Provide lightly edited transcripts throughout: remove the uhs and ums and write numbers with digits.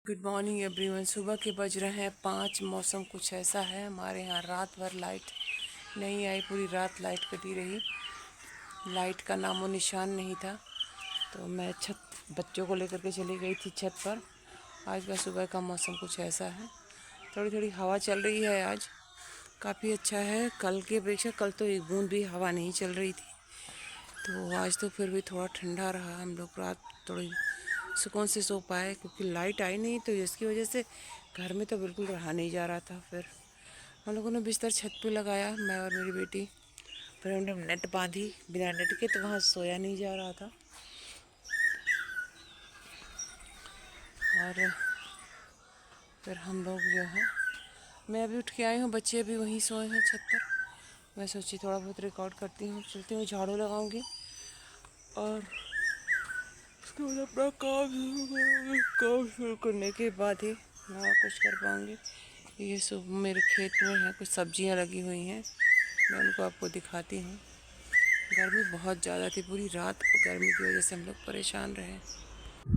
Good morning everyone. सुबह के बज रहे हैं 5। मौसम कुछ ऐसा है, हमारे यहाँ रात भर लाइट नहीं आई, पूरी रात लाइट कटी रही, लाइट का नामो निशान नहीं था। तो मैं बच्चों को लेकर के चली गई थी छत पर। आज का सुबह का मौसम कुछ ऐसा है, थोड़ी थोड़ी हवा चल रही है, आज काफ़ी अच्छा है। कल की अपेक्षा कल तो एक बूंद भी हवा नहीं चल रही थी, तो आज तो फिर भी थोड़ा ठंडा रहा। हम लोग रात थोड़ी सुकून से सो पाए, क्योंकि लाइट आई नहीं, तो इसकी वजह से घर में तो बिल्कुल रहा नहीं जा रहा था। फिर हम लोगों ने बिस्तर छत पे लगाया, मैं और मेरी बेटी। फिर हमने नेट बांधी, बिना नेट के तो वहाँ सोया नहीं जा रहा था। और फिर हम लोग जो है, मैं अभी उठ के आई हूँ, बच्चे अभी वहीं सोए हैं छत पर। मैं सोची थोड़ा बहुत रिकॉर्ड करती हूँ, चलती हूँ, झाड़ू लगाऊंगी और उसके बाद अपना काम शुरू करने के बाद ही मैं कुछ कर पाऊँगी। ये सब मेरे खेत में है, कुछ सब्जियां लगी हुई हैं, मैं उनको आपको दिखाती हूँ। गर्मी बहुत ज़्यादा थी, पूरी रात गर्मी की वजह से हम लोग परेशान रहे।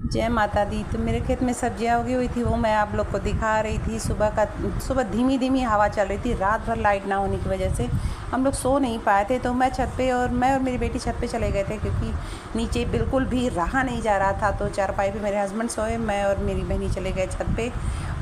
जय माता दी। तो मेरे खेत में सब्जियां उगी हुई थी, वो मैं आप लोग को दिखा रही थी। सुबह धीमी धीमी हवा चल रही थी। रात भर लाइट ना होने की वजह से हम लोग सो नहीं पाए थे, तो मैं और मेरी बेटी छत पे चले गए थे, क्योंकि नीचे बिल्कुल भी रहा नहीं जा रहा था। तो चारपाई पे मेरे हस्बैंड सोए, मैं और मेरी बहनी चले गए छत पे।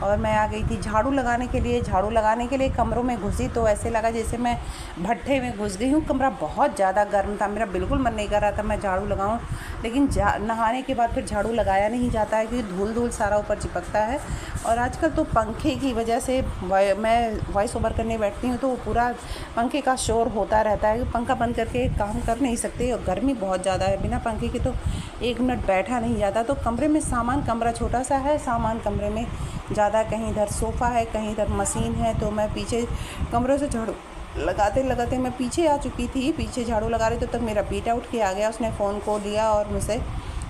और मैं आ गई थी झाड़ू लगाने के लिए। झाड़ू लगाने के लिए कमरों में घुसी तो ऐसे लगा जैसे मैं भट्ठे में घुस गई हूँ। कमरा बहुत ज़्यादा गर्म था, मेरा बिल्कुल मन नहीं कर रहा था मैं झाड़ू लगाऊँ, लेकिन नहाने के बाद फिर झाड़ू लगाया नहीं जाता है, क्योंकि धूल धूल सारा ऊपर चिपकता है। और आजकल तो पंखे की वजह से मैं वॉइस ओवर करने बैठती हूँ तो वो पूरा पंखे का शोर होता रहता है। पंखा बंद करके काम कर नहीं सकते, और गर्मी बहुत ज़्यादा है, बिना पंखे के तो 1 मिनट बैठा नहीं जाता। तो कमरे में सामान, कमरा छोटा सा है, सामान कमरे में ज़्यादा, कहीं इधर सोफ़ा है, कहीं इधर मशीन है। तो मैं पीछे कमरे से झाड़ू लगाते लगाते मैं पीछे आ चुकी थी। पीछे झाड़ू लगा रही, तो तक मेरा बेटा उठ के आ गया। उसने फ़ोन को लिया और मुझसे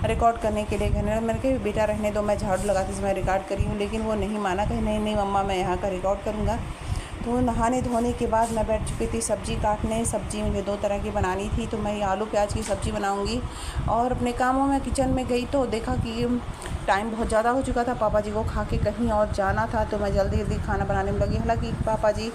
रिकॉर्ड करने के लिए कहने लगा। मैंने कहा बेटा रहने दो, मैं झाड़ू लगाते समय रिकॉर्ड करी हूँ, लेकिन वो नहीं माना। कहीं नहीं नहीं मम्मा, मैं यहाँ का रिकॉर्ड करूँगा। तो नहाने धोने के बाद मैं बैठ चुकी थी सब्ज़ी काटने। सब्ज़ी मुझे 2 तरह की बनानी थी, तो मैं आलू प्याज की सब्ज़ी बनाऊँगी। और अपने कामों में किचन में गई तो देखा कि टाइम बहुत ज़्यादा हो चुका था। पापा जी को खा के कहीं और जाना था, तो मैं जल्दी जल्दी खाना बनाने में लगी। हालांकि पापा जी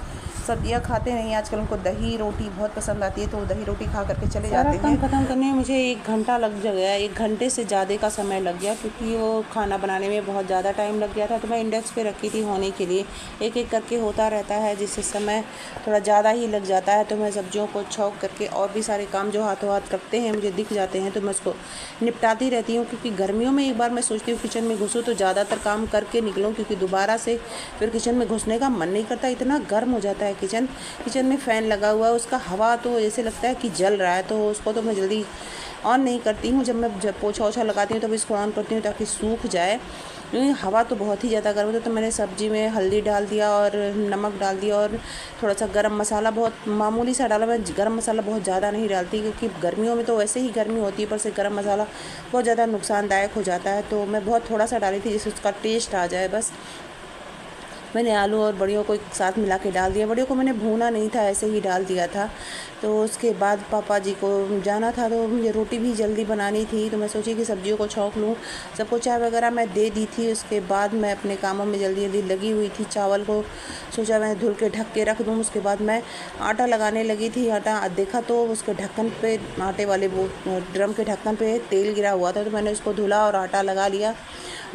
सब्जियां खाते नहीं आजकल, उनको दही रोटी बहुत पसंद आती है, तो वो दही रोटी खा करके चले जाते हैं। काम ख़त्म करने में मुझे 1 घंटा लग गया, 1 घंटे से ज़्यादा का समय लग गया, क्योंकि वो खाना बनाने में बहुत ज़्यादा टाइम लग गया था। तो मैं इंडेक्स पे रखी थी होने के लिए, एक एक करके होता रहता है, जिससे समय थोड़ा ज़्यादा ही लग जाता है। तो मैं सब्जियों को छौंक करके और भी सारे काम जो हाथों हाथ करते हैं मुझे दिख जाते हैं, तो मैं उसको निपटाती रहती हूँ। क्योंकि गर्मियों में एक बार मैं सोचती हूँ किचन में घुसूँ तो ज़्यादातर काम करके निकलूँ, क्योंकि दोबारा से फिर किचन में घुसने का मन नहीं करता, इतना गर्म हो जाता है किचन में फ़ैन लगा हुआ है, उसका हवा तो ऐसे लगता है कि जल रहा है, तो उसको तो मैं जल्दी ऑन नहीं करती हूँ। जब पोछा ओछा लगाती हूँ तब इसको ऑन करती हूँ ताकि सूख जाए, क्योंकि हवा तो बहुत ही ज़्यादा गर्म होता है। तो मैंने सब्ज़ी में हल्दी डाल दिया और नमक डाल दिया, और थोड़ा सा गरम मसाला बहुत मामूली सा डाला। मैं गरम मसाला बहुत ज़्यादा नहीं डालती, क्योंकि गर्मियों में तो वैसे ही गर्मी होती है, पर से गरम मसाला बहुत ज़्यादा नुकसानदायक हो जाता है। तो मैं बहुत थोड़ा सा डाली थी, जिससे उसका टेस्ट आ जाए बस। मैंने आलू और बड़ियों को एक साथ मिला के डाल दिया। बड़ियों को मैंने भूना नहीं था, ऐसे ही डाल दिया था। तो उसके बाद पापा जी को जाना था, तो मुझे रोटी भी जल्दी बनानी थी, तो मैं सोची कि सब्जियों को छौंक लूँ। सबको चाय वगैरह मैं दे दी थी। उसके बाद मैं अपने कामों में जल्दी जल्दी लगी हुई थी। चावल को सोचा मैं धुल के ढक के रख दूँ। उसके बाद मैं आटा लगाने लगी थी। आटा देखा तो उसके ढक्कन पे, आटे वाले वो ड्रम के ढक्कन पे तेल गिरा हुआ था, तो मैंने उसको धुला और आटा लगा लिया।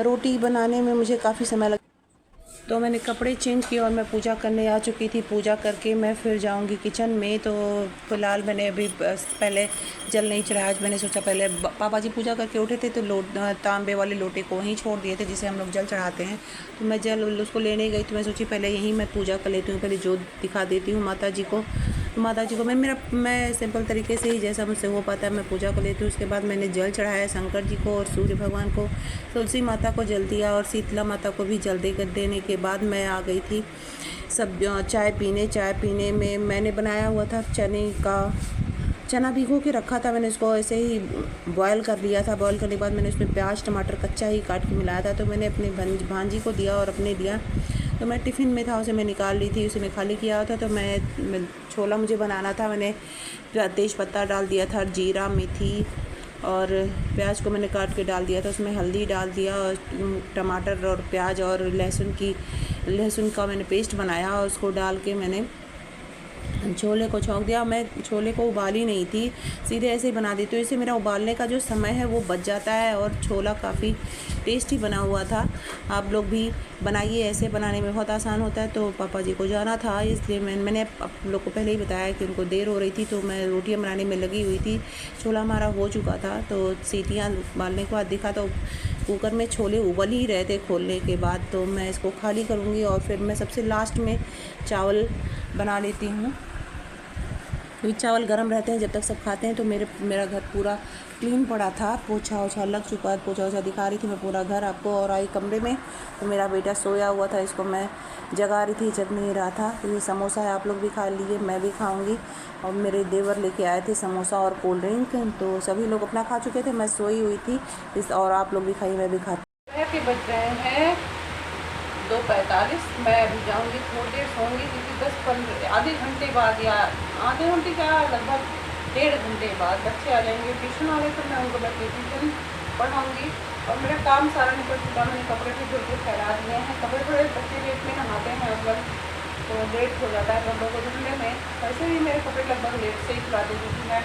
रोटी बनाने में मुझे काफ़ी समय लगा, तो मैंने कपड़े चेंज किए और मैं पूजा करने आ चुकी थी। पूजा करके मैं फिर जाऊंगी किचन में। तो फ़िलहाल मैंने अभी पहले जल नहीं चढ़ाया। आज मैंने सोचा, पहले पापा जी पूजा करके उठे थे, तो तांबे वाले लोटे को वहीं छोड़ दिए थे, जिसे हम लोग जल चढ़ाते हैं। तो मैं जल उसको लेने गई, तो मैं सोची पहले यहीं मैं पूजा कर लेती हूँ, पहले जोत दिखा देती हूँ माता जी को। तो माता जी को मैं सिंपल तरीके से ही जैसा मुझसे हो पाता है मैं पूजा कर लेती हूँ। उसके बाद मैंने जल चढ़ाया शंकर जी को और सूर्य भगवान को, तुलसी माता को जल दिया, और शीतला माता को भी जल देने के बाद मैं आ गई थी सब चाय पीने में मैंने बनाया हुआ था चना भिगो के रखा था। मैंने इसको ऐसे ही बॉयल कर लिया था। बॉयल करने के बाद मैंने उसमें प्याज टमाटर कच्चा ही काट के मिलाया था, तो मैंने अपने भांजी को दिया और अपने दिया। तो मैं टिफ़िन में था, उसे मैं निकाल ली थी, उसे मैं खाली किया हुआ था। तो मैं छोला मुझे बनाना था, मैंने तेज पत्ता डाल दिया था, जीरा मेथी और प्याज को मैंने काट के डाल दिया था, उसमें हल्दी डाल दिया और टमाटर और प्याज और लहसुन का मैंने पेस्ट बनाया और उसको डाल के मैंने छोले को छौंक दिया। मैं छोले को उबाली नहीं थी, सीधे ऐसे ही बना दी, तो इससे मेरा उबालने का जो समय है वो बच जाता है और छोला काफ़ी टेस्टी बना हुआ था। आप लोग भी बनाइए, ऐसे बनाने में बहुत आसान होता है। तो पापा जी को जाना था, इसलिए मैंने आप लोग को पहले ही बताया कि उनको देर हो रही थी, तो मैं रोटियां बनाने में लगी हुई थी। छोला हमारा हो चुका था, तो सीटियाँ उबालने के बाद दिखा तो कुकर में छोले उबल ही रहे थे खोलने के बाद। तो मैं इसको खाली करूँगी और फिर मैं सबसे लास्ट में चावल बना लेती हूँ, क्योंकि चावल गर्म रहते हैं जब तक सब खाते हैं। तो मेरा घर पूरा क्लीन पड़ा था, पोछा ओछा लग चुका, पोछा ओछा दिखा रही थी मैं पूरा घर आपको। और आई कमरे में तो मेरा बेटा सोया हुआ था, इसको मैं जगा रही थी, जग नहीं रहा था। तो ये समोसा है, आप लोग भी खा लीजिए, मैं भी खाऊंगी। और मेरे देवर लेके आए थे समोसा और कोल्ड ड्रिंक, तो सभी लोग अपना खा चुके थे, मैं सोई हुई थी और आप लोग भी खाइए, मैं भी खाती। बज रहे हैं 2:45। मैं अभी जाऊंगी, थोड़ी देर सोऊंगी, क्योंकि 10-15 आधे घंटे बाद या आधे घंटे का लगभग 1.5 घंटे बाद बच्चे आ जाएंगे ट्यूशन वाले, तो मैं उनको बैठ के ट्यूशन पढ़ाऊँगी। और मेरा काम सारा निपट चुका, मैंने कपड़े भी धुल के फैला दिए हैं। कपड़े थोड़े बच्चे लेट में नहाते हैं मतलब, तो लेट हो जाता है कपड़ों को धुलने में। वैसे भी मेरे कपड़े लगभग लेट से ही धुलाती हूँ, क्योंकि मैं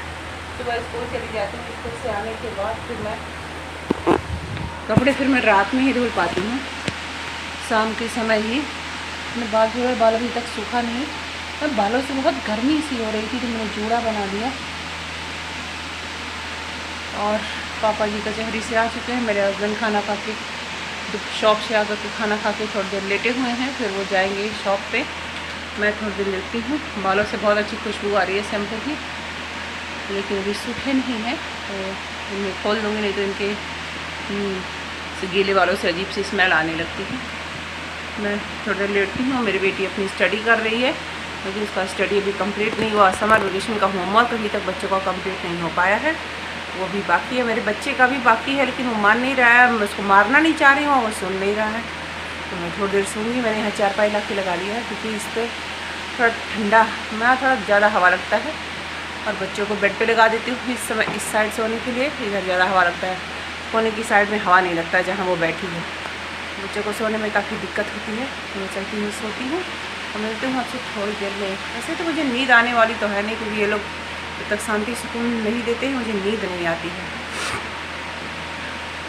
सुबह स्कूल चली जाती हूँ। स्कूल से आने के बाद फिर मैं कपड़े रात में ही धुल पाती हूँ, शाम के समय ही। मैं बाल अभी तक सूखा नहीं, मैं बालों से बहुत गर्मी सी हो रही थी, तो मैंने जूड़ा बना लिया। और पापा जी कचहरी से आ चुके हैं, मेरे हस्बैंड खाना खा के शॉप से आकर के खाना खा के थोड़ी देर लेटे हुए हैं, फिर वो जाएंगे शॉप पे। मैं थोड़ी देर लेटती हूँ। बालों से बहुत अच्छी खुशबू आ रही है शैम्पू की, लेकिन अभी सूखे नहीं हैं, तो इन्हें खोल दूँगी, नहीं तो इनके गीले बालों से अजीब सी स्मेल आने लगती है। मैं थोड़ी देर लेटती हूँ। मेरी बेटी अपनी स्टडी कर रही है, लेकिन उसका स्टडी अभी कंप्लीट नहीं हुआ। समर वेकेशन का होमवर्क अभी तक बच्चों का कंप्लीट नहीं हो पाया है, वो भी बाकी है। मेरे बच्चे का भी बाकी है, लेकिन वो मान नहीं रहा है। मैं उसको मारना नहीं चाह रही हूँ, वो सुन नहीं रहा है, तो मैं थोड़ी देर सोऊंगी। मैंने यहाँ चारपाई ला के लगा लिया है, क्योंकि इस पर थोड़ा ठंडा मैं थोड़ा ज़्यादा हवा लगता है। और बच्चों को बेड पे लगा देती हूँ इस समय, इस साइड सोने के लिए, इधर ज़्यादा हवा लगता है। कोने की साइड में हवा नहीं लगता जहाँ वो बैठी है। बच्चों को सोने में काफ़ी दिक्कत होती है, तो मैं चलती हूँ, सोती हूँ और मिलती हूँ आपसे थोड़ी देर में। वैसे तो मुझे नींद आने वाली तो है नहीं, क्योंकि ये लोग जब तक शांति सुकून नहीं देते हैं मुझे नींद नहीं आती है।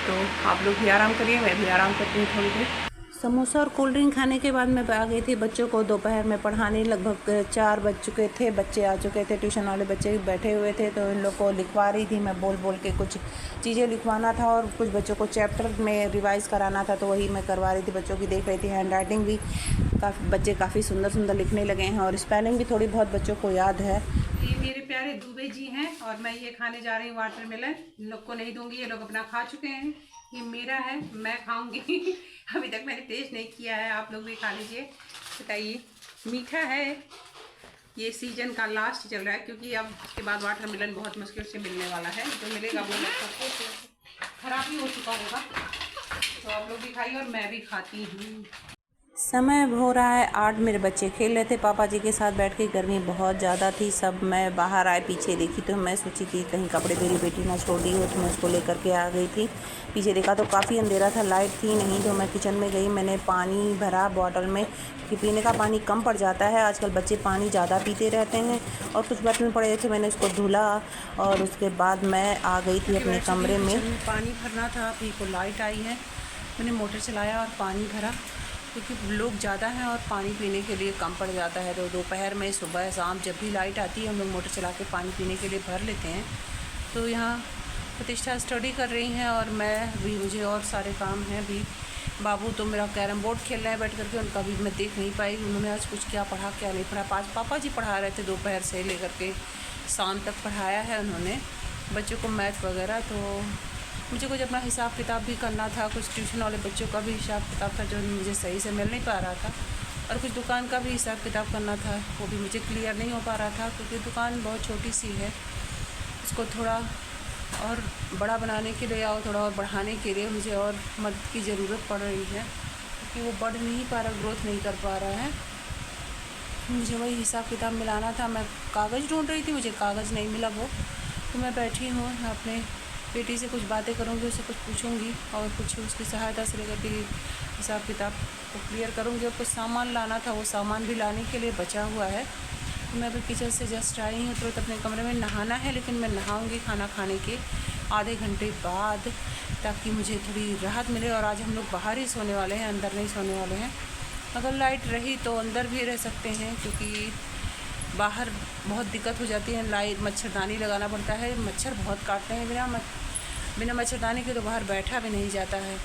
तो आप लोग भी आराम करिए, मैं भी आराम करती हूँ थोड़ी देर। समोसा और कोल्ड ड्रिंक खाने के बाद मैं आ गई थी बच्चों को दोपहर में पढ़ाने। लगभग 4 बज चुके थे, बच्चे आ चुके थे, ट्यूशन वाले बच्चे बैठे हुए थे, तो इन लोग को लिखवा रही थी मैं, बोल बोल के कुछ चीज़ें लिखवाना था और कुछ बच्चों को चैप्टर में रिवाइज कराना था, तो वही मैं करवा रही थी। बच्चों की देख रही थी, हैंड राइटिंग भी बच्चे काफ़ी सुंदर सुंदर लिखने लगे हैं और स्पेलिंग भी थोड़ी बहुत बच्चों को याद है। ये मेरे प्यारे दुबे जी हैं और मैं ये खाने जा रही हूँ वाटरमेलन। इन लोग को नहीं दूंगी, ये लोग अपना खा चुके हैं, ये मेरा है, मैं खाऊंगी। अभी तक मैंने टेस्ट नहीं किया है, आप लोग भी खा लीजिए, बताइए। मीठा है, ये सीजन का लास्ट चल रहा है, क्योंकि अब इसके बाद वाटरमेलन बहुत मुश्किल से मिलने वाला है। जो मिलेगा वो खराब ही हो चुका होगा। तो आप लोग भी खाइए और मैं भी खाती हूँ। समय हो रहा है 8। मेरे बच्चे खेल रहे थे पापा जी के साथ बैठ के। गर्मी बहुत ज़्यादा थी, सब मैं बाहर आए, पीछे देखी तो मैं सोची कि कहीं कपड़े मेरी बेटी ना छोड़ दी हो, तो मैं उसको लेकर के आ गई थी। पीछे देखा तो काफ़ी अंधेरा था, लाइट थी नहीं, तो मैं किचन में गई, मैंने पानी भरा बॉटल में, कि पीने का पानी कम पड़ जाता है। आजकल बच्चे पानी ज़्यादा पीते रहते हैं। और कुछ बर्तन पड़े थे, मैंने उसको धुला और उसके बाद मैं आ गई थी अपने कमरे में। पानी भरना था, अभी को लाइट आई है, मैंने मोटर चलाया और पानी भरा, क्योंकि लोग ज़्यादा हैं और पानी पीने के लिए कम पड़ जाता है। तो दोपहर में, सुबह, शाम जब भी लाइट आती है हम लोग मोटर चला के पानी पीने के लिए भर लेते हैं। तो यहाँ प्रतिष्ठा स्टडी कर रही हैं और मैं भी, मुझे और सारे काम हैं भी। बाबू तो मेरा कैरम बोर्ड खेल रहे हैं बैठ करके, उनका भी मैं देख नहीं पाई उन्होंने आज कुछ क्या पढ़ा क्या नहीं पढ़ा। पापा जी पढ़ा रहे थे, दोपहर से लेकर के शाम तक पढ़ाया है उन्होंने बच्चों को मैथ वगैरह। तो मुझे कुछ अपना हिसाब किताब भी करना था, कुछ ट्यूशन वाले बच्चों का भी हिसाब किताब था जो मुझे सही से मिल नहीं पा रहा था, और कुछ दुकान का भी हिसाब किताब करना था, वो भी मुझे क्लियर नहीं हो पा रहा था, क्योंकि दुकान बहुत छोटी सी है। उसको थोड़ा और बड़ा बनाने के लिए और थोड़ा और बढ़ाने के लिए मुझे और मदद की ज़रूरत पड़ रही है, क्योंकि वो बढ़ नहीं पा रहा, ग्रोथ नहीं कर पा रहा है। मुझे वही हिसाब किताब मिलाना था। मैं कागज़ ढूंढ रही थी, मुझे कागज़ नहीं मिला वो, तो मैं बैठी हूँ अपने बेटी से कुछ बातें करूँगी, उससे कुछ पूछूँगी और कुछ उसकी सहायता से लेकर के हिसाब किताब को क्लियर करूँगी। और कुछ सामान लाना था, वो सामान भी लाने के लिए बचा हुआ है। मैं अभी किचन से जस्ट आई हूँ, तुरंत अपने कमरे में नहाना है, लेकिन मैं नहाऊँगी खाना खाने के आधे घंटे बाद, ताकि मुझे थोड़ी राहत मिले। और आज हम लोग बाहर ही सोने वाले हैं, अंदर नहीं सोने वाले हैं। अगर लाइट रही तो अंदर भी रह सकते हैं, क्योंकि बाहर बहुत दिक्कत हो जाती है। लाइट मच्छरदानी लगाना पड़ता है, मच्छर बहुत काटते हैं। बिना मच्छरदानी के तो बाहर बैठा भी नहीं जाता है।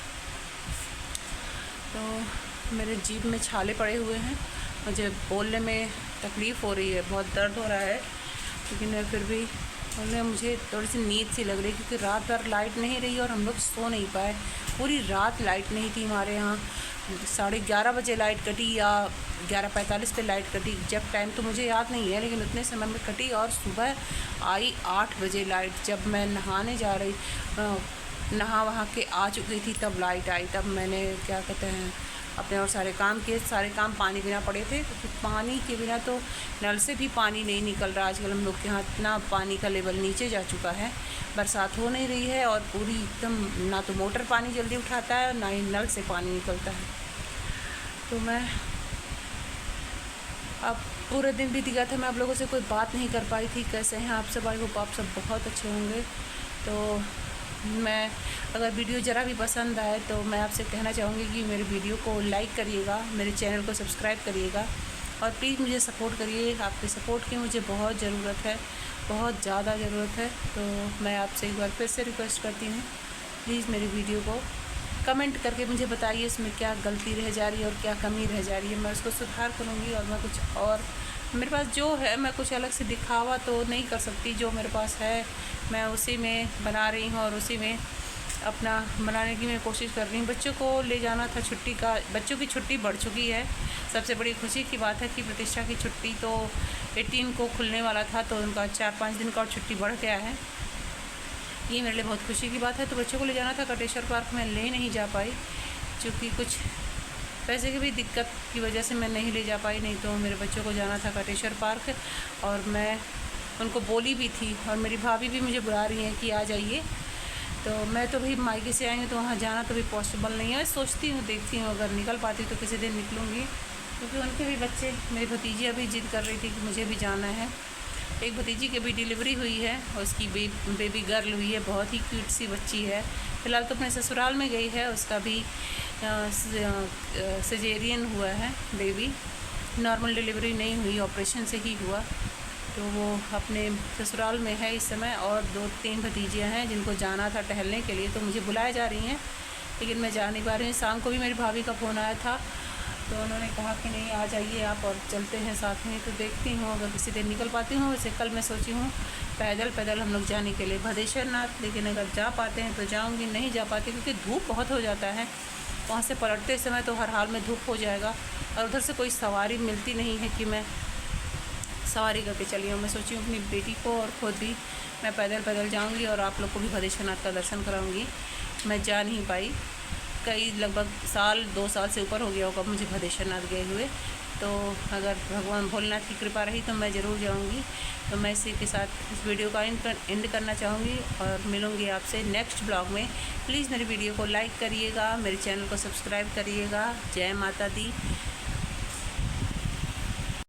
तो मेरे जीभ में छाले पड़े हुए हैं, मुझे बोलने में तकलीफ़ हो रही है, बहुत दर्द हो रहा है। लेकिन मैं फिर भी बोलने, मुझे थोड़ी सी नींद सी लग रही है, क्योंकि रात भर लाइट नहीं रही और हम लोग सो नहीं पाए। पूरी रात लाइट नहीं थी हमारे यहाँ। 11:30 बजे लाइट कटी या 11:45 पे लाइट कटी, एग्जैक्ट टाइम तो मुझे याद नहीं है, लेकिन उतने समय में कटी। और सुबह आई 8 बजे लाइट। जब मैं नहाने जा रही, नहा वहा के आ चुकी थी, तब लाइट आई। तब मैंने क्या कहते हैं अपने और सारे काम किए। सारे काम पानी बिना पड़े थे, क्योंकि पानी के बिना तो नल से भी पानी नहीं निकल रहा। आजकल हम लोग के यहाँ इतना पानी का लेवल नीचे जा चुका है, बरसात हो नहीं रही है और पूरी एकदम, ना तो मोटर पानी जल्दी उठाता है, ना ही नल से पानी निकलता है। तो मैं अब पूरे दिन बीत गया था, मैं आप लोगों से कोई बात नहीं कर पाई थी। कैसे हैं आप सब? आई होप आप सब बहुत अच्छे होंगे। तो मैं, अगर वीडियो ज़रा भी पसंद आए तो मैं आपसे कहना चाहूँगी कि मेरे वीडियो को लाइक करिएगा, मेरे चैनल को सब्सक्राइब करिएगा और प्लीज़ मुझे सपोर्ट करिए। आपके सपोर्ट की मुझे बहुत ज़रूरत है, बहुत ज़्यादा ज़रूरत है। तो मैं आपसे एक बार फिर से रिक्वेस्ट करती हूँ, प्लीज़ मेरी वीडियो को कमेंट करके मुझे बताइए इसमें क्या गलती रह जा रही है और क्या कमी रह जा रही है। मैं उसको सुधार करूँगी। और मैं कुछ और, मेरे पास जो है, मैं कुछ अलग से दिखावा तो नहीं कर सकती। जो मेरे पास है मैं उसी में बना रही हूँ और उसी में अपना बनाने की मैं कोशिश कर रही हूँ। बच्चों को ले जाना था छुट्टी का, बच्चों की छुट्टी बढ़ चुकी है। सबसे बड़ी खुशी की बात है कि प्रतिष्ठा की छुट्टी तो 18 को खुलने वाला था, तो उनका 4-5 दिन का और छुट्टी बढ़ गया है। ये मेरे लिए बहुत खुशी की बात है। तो बच्चों को ले जाना था कटेश्वर पार्क, में ले नहीं जा पाई, क्योंकि कुछ पैसे की भी दिक्कत की वजह से मैं नहीं ले जा पाई। नहीं तो मेरे बच्चों को जाना था कटेश्वर पार्क, और मैं उनको बोली भी थी, और मेरी भाभी भी मुझे बुला रही हैं कि आ जाइए। तो मैं तो भाई मायके से आई हूँ, तो वहाँ जाना तो भी पॉसिबल नहीं है। सोचती हूँ, देखती हूँ, अगर निकल पाती तो किसी दिन निकलूँगी, क्योंकि उनके भी बच्चे, मेरी भतीजी अभी जिद कर रही थी कि मुझे भी जाना है। एक भतीजी की भी डिलीवरी हुई है, उसकी बेबी गर्ल हुई है, बहुत ही क्यूट सी बच्ची है। फ़िलहाल तो अपने ससुराल में गई है, उसका भी सिजेरियन हुआ है बेबी, नॉर्मल डिलीवरी नहीं हुई, ऑपरेशन से ही हुआ। तो वो अपने ससुराल में है इस समय। और 2-3 भतीजियाँ हैं जिनको जाना था टहलने के लिए, तो मुझे बुलाया जा रही हैं, लेकिन मैं जा नहीं पा रही हूँ। शाम को भी मेरी भाभी का फ़ोन आया था, तो उन्होंने कहा कि नहीं, आ जाइए आप और चलते हैं साथ में। तो देखती हूँ अगर किसी दिन निकल पाती हूँ। वैसे कल मैं सोची हूँ पैदल हम लोग जाने के लिए भदेश्वर नाथ, लेकिन अगर जा पाते हैं तो जाऊँगी, नहीं जा पाती क्योंकि धूप बहुत हो जाता है। वहाँ से पलटते समय तो हर हाल में धूप हो जाएगा, और उधर से कोई सवारी मिलती नहीं है कि मैं सवारी करके चली हूँ। मैं सोची हूँ अपनी बेटी को और खुद भी मैं पैदल जाऊँगी और आप लोग को भी भदेश्वर नाथ का दर्शन कराऊँगी। मैं जा नहीं पाई, कई लगभग 1-2 साल से ऊपर हो गया होगा मुझे भदेश्वर नाथ गए हुए। तो अगर भगवान भोलेनाथ की कृपा रही तो मैं ज़रूर जाऊंगी। तो मैं इसी के साथ इस वीडियो का एंड करना चाहूँगी और मिलूँगी आपसे नेक्स्ट ब्लॉग में। प्लीज़ मेरी वीडियो को लाइक करिएगा, मेरे चैनल को सब्सक्राइब करिएगा। जय माता दी।